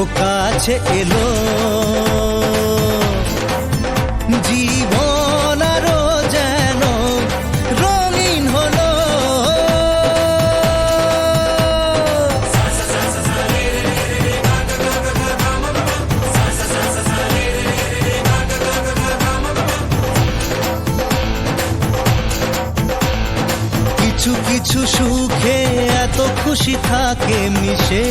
ও কাছে এলো, জীবন আরো যেন রঙিন হলো। কিছু কিছু সুখে এত খুশি থাকে মিশে,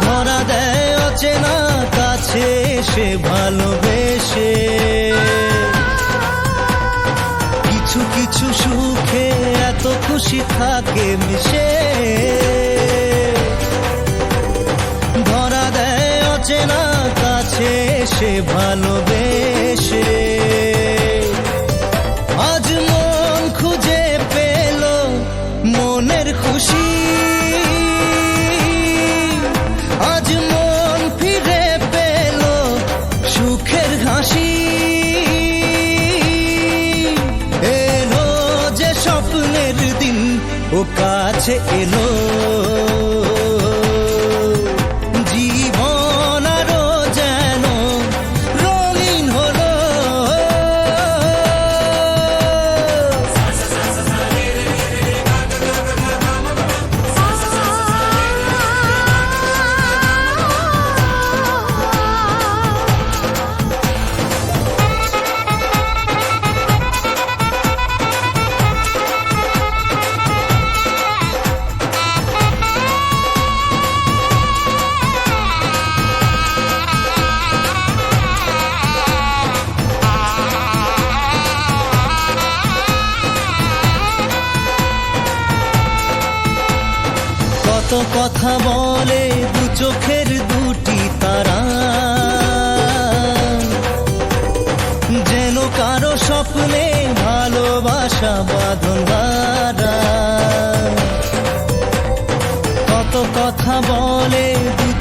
ধরা দেয় অচেনা কাছে সে ভালোবেসে। কিছু কিছু সুখে এত খুশি থাকে মিশে, ধরা দেয় অচেনা কাছে সে ভালোবেসে। আজ মন খুঁজে পেল মনের খুশি, আজ মন ফিরে পেল সুখের হাসি। এলো যে স্বপ্নের দিন, ও কাছে এলো, জীবন আরো যেন রঙিন হলো। কত কথা বলে দু চোখের দুটি তারা, যেন কারো স্বপ্নে ভালোবাসা বাঁধন ধরা। কত কথা বলে